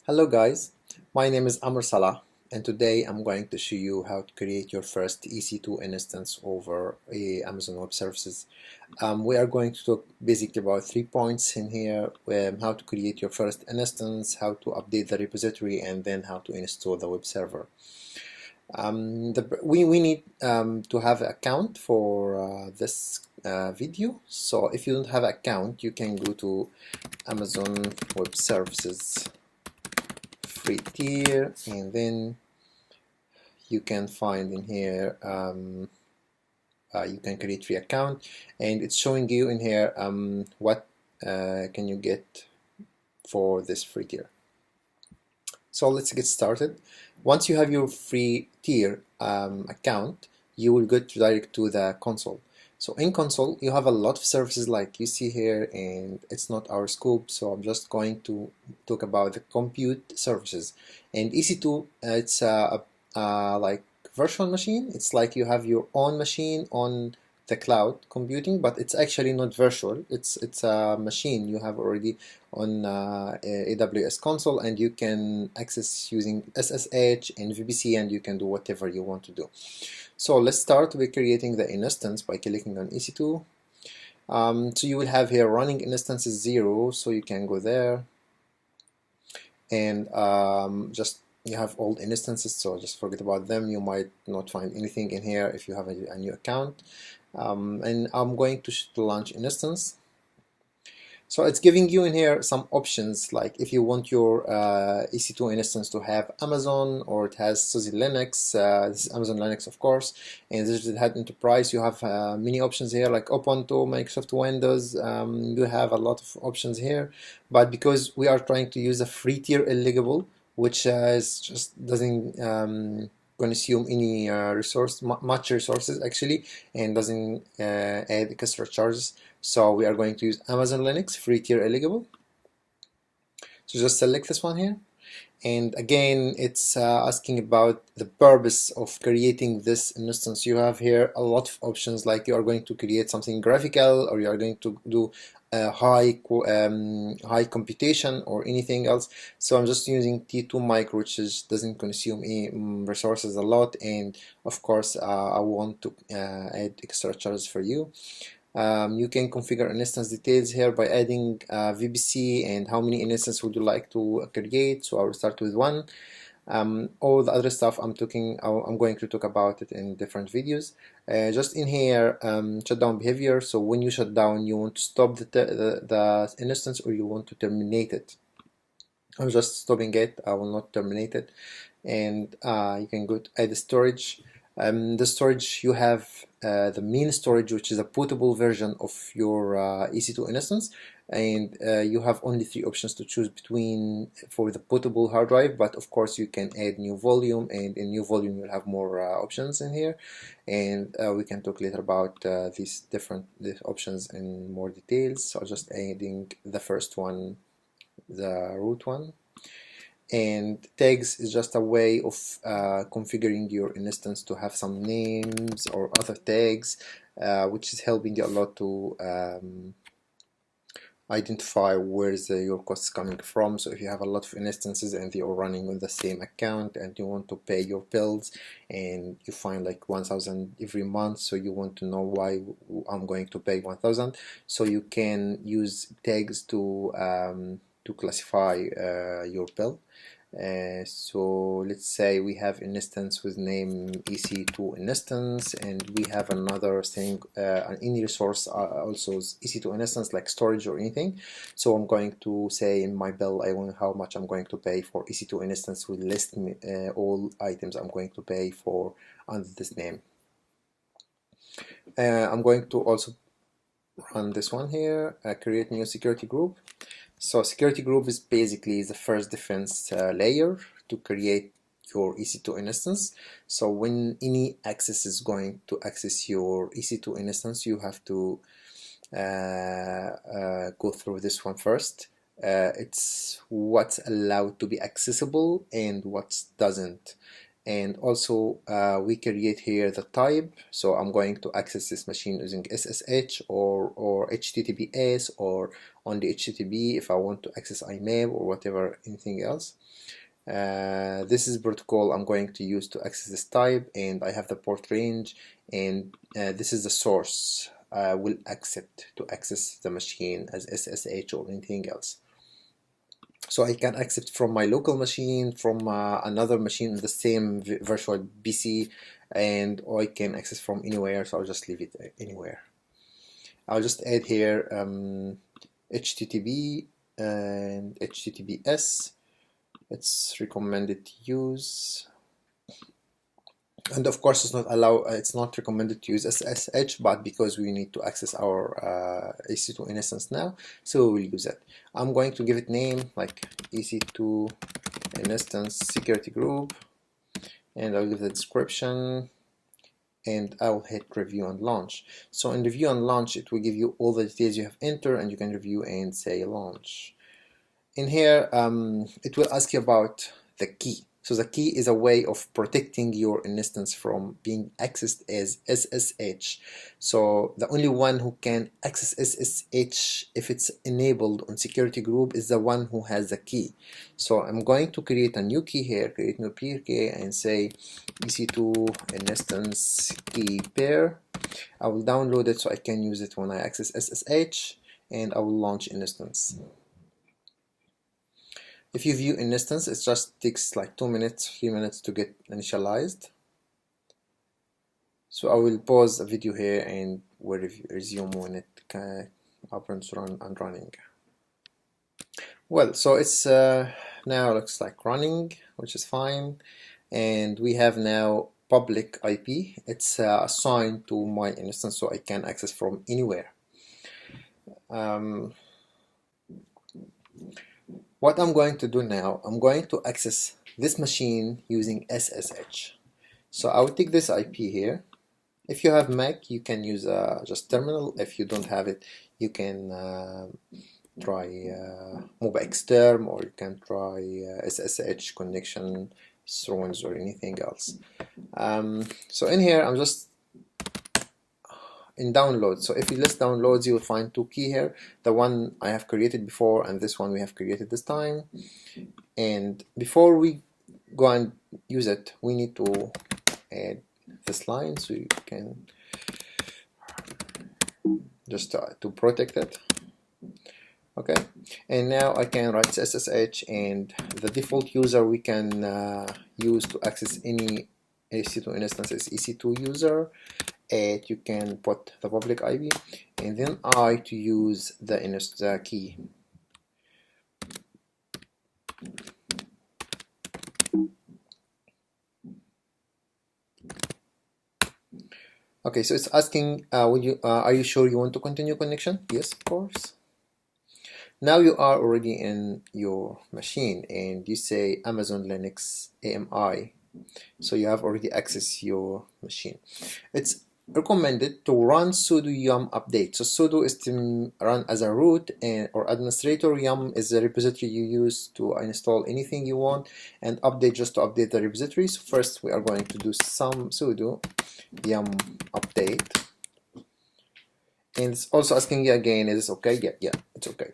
Hello guys, my name is Amr Salah and today I'm going to show you how to create your first EC2 instance over Amazon Web Services. We are going to talk basically about 3 points in here, how to create your first instance, how to update the repository, and then how to install the web server. We need to have an account for this video. So if you don't have an account, you can go to Amazon Web Services free tier, and then you can find in here you can create free account, and it's showing you in here what can you get for this free tier. So let's get started. Once you have your free tier account, you will get direct to the console. So in console, you have a lot of services like you see here, and it's not our scope, so I'm just going to talk about the compute services. And EC2, it's like virtual machine. It's like you have your own machine on the cloud computing, but it's actually not virtual. It's a machine you have already on AWS console, and you can access using SSH and VPC, and you can do whatever you want to do. So let's start with creating the instance by clicking on EC2. So you will have here running instances 0, so you can go there, and just you have old instances, so just forget about them. You might not find anything in here if you have a new account. And I'm going to launch instance. So it's giving you in here some options, like if you want your EC2 instance to have Amazon, or it has SUSE Linux. This is Amazon Linux, of course, and this is had enterprise. You have many options here, like Ubuntu, Microsoft Windows. You have a lot of options here, but because we are trying to use a free tier eligible, which is just doesn't consume any much resources actually, and doesn't add extra charges. So we are going to use Amazon Linux free tier eligible. So just select this one here, and again it's asking about the purpose of creating this instance. You have here a lot of options, like you are going to create something graphical, or you are going to do high computation, or anything else. So I'm just using T2 micro, which doesn't consume any resources a lot, and of course I want to add extra charges for you. You can configure instance details here by adding VPC and how many instances would you like to create. So I will start with one. All the other stuff I'm going to talk about it in different videos. Just in here, shutdown behavior. So when you shut down, you want to stop the instance, or you want to terminate it. I'm just stopping it. I will not terminate it. And you can go to add storage. The storage, you have the main storage, which is a bootable version of your EC2 instance, and you have only 3 options to choose between for the bootable hard drive, but of course you can add new volume, and in new volume you'll have more options in here, and we can talk later about these options in more details. So just adding the first one, the root one. And tags is just a way of configuring your instance to have some names or other tags, which is helping you a lot to identify where your costs coming from. So if you have a lot of instances and they are running on the same account, and you want to pay your bills, and you find like 1,000 every month, so you want to know why I'm going to pay 1,000, so you can use tags to classify your bill. So let's say we have an instance with name EC2 instance, and we have another thing, any resource also EC2 instance, like storage or anything. So I'm going to say in my bill I want how much I'm going to pay for EC2 instance, will list me all items I'm going to pay for under this name. I'm going to also run this one here, create new security group. So security group is basically the first defense layer to create your EC2 instance. So when any access is going to access your EC2 instance, you have to go through this one first. It's what's allowed to be accessible and what doesn't. and also we create here the type. So I'm going to access this machine using SSH or HTTPS or only HTTP if I want to access IMAP or whatever, anything else. This is protocol I'm going to use to access this type, and I have the port range, and this is the source I will accept to access the machine as SSH or anything else. So I can accept from my local machine, from another machine in the same virtual PC, and or I can access from anywhere, so I'll just leave it anywhere. I'll just add here HTTP and HTTPS. It's recommended to use, and of course it's not recommended to use SSH, but because we need to access our EC2 instance now, so we will use it. I'm going to give it name like EC2 instance security group, and I'll give the description, and I'll hit review and launch. So in review and launch, it will give you all the details you have entered, and you can review and say launch. In here, it will ask you about the key. So the key is a way of protecting your instance from being accessed as SSH. So the only one who can access SSH if it's enabled on security group is the one who has the key. So I'm going to create a new key here, create new peer key, and say EC2 instance key pair. I will download it so I can use it when I access SSH, and I will launch instance. If you view an instance, it just takes like 2 minutes, 3 minutes to get initialized. So I will pause the video here and we'll resume when it opens and running. Well, so it's now looks like running, which is fine, and we have now public IP. It's assigned to my instance, so I can access from anywhere. What I'm going to do now, I'm going to access this machine using SSH. So I will take this IP here. If you have Mac, you can use just terminal. If you don't have it, you can try MobaXterm, or you can try SSH connection thrones or anything else. So in here, I'm just in download. So if you list downloads, you will find 2 keys here, the one I have created before and this one we have created this time. And before we go and use it, we need to add this line so you can just to protect it. Okay, and now I can write SSH, and the default user we can use to access any EC2 instance is EC2 user. And you can put the public IP, and then I to use the key. Okay, so it's asking, are you sure you want to continue connection? Yes, of course. Now you are already in your machine, and you say Amazon Linux AMI, so you have already accessed your machine. It's recommended to run sudo yum update. So sudo is to run as a root or administrator. Yum is the repository you use to install anything you want, and update just to update the repository. So first we are going to do some sudo yum update, and it's also asking you again, is this okay? Yeah, it's okay.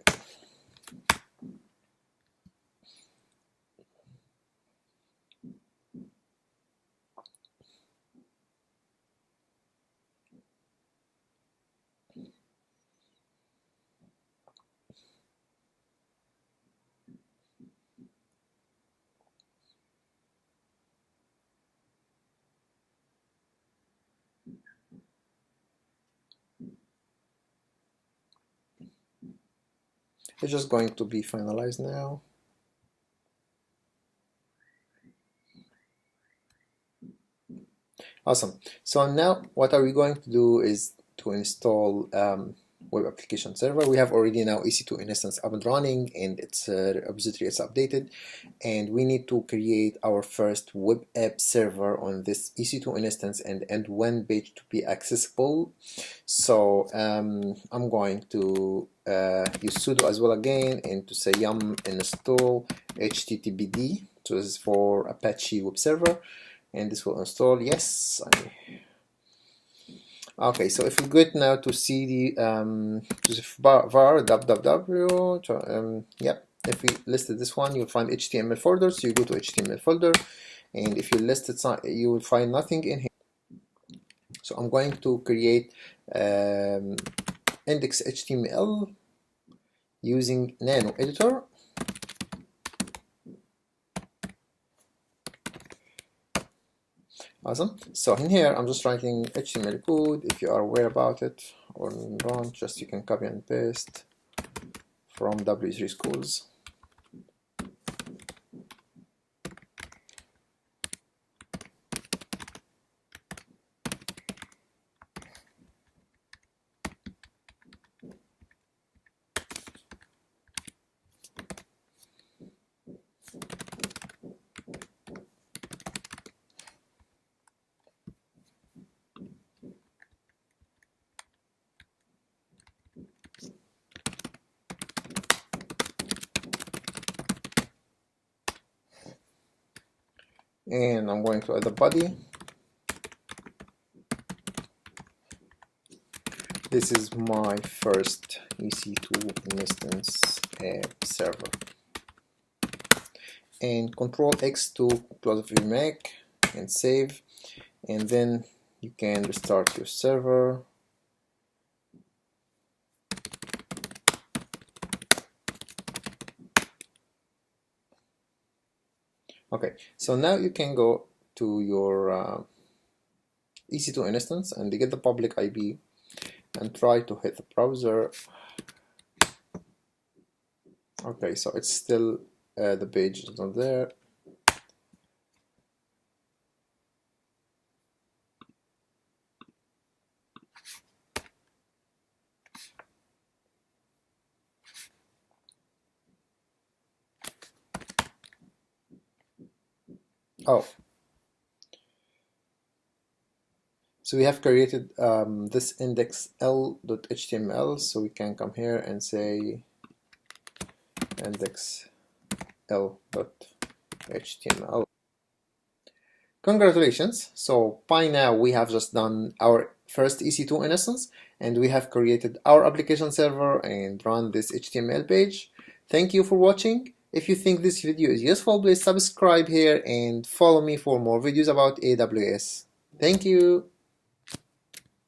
It's just going to be finalized now. Awesome. So now what are we going to do is to install web application server. We have already now EC2 instance up and running, and its repository is updated, and we need to create our first web app server on this EC2 instance and end-to-end page to be accessible. So I'm going to use sudo as well again, and to say yum install httpd. So this is for Apache Webserver. and this will install. Yes. Okay, so if we go now to cd to the var www, yep, if we listed this one, you'll find HTML folder, so you go to HTML folder, and if you list it, you will find nothing in here. So I'm going to create index HTML using nano editor. Awesome. So in here, I'm just writing HTML code. If you are aware about it or don't, just you can copy and paste from W3 schools. And I'm going to add a body. This is my first EC2 instance app server. And Control X to close your Mac and save, and then you can restart your server. Okay, so now you can go to your EC2 instance and get the public IP and try to hit the browser. Okay, so it's still the page is not there. Oh, so we have created this index l.html, so we can come here and say index l.html. Congratulations! So by now we have just done our first EC2 instance, and we have created our application server and run this HTML page. Thank you for watching. If you think this video is useful, please subscribe here and follow me for more videos about AWS. Thank you.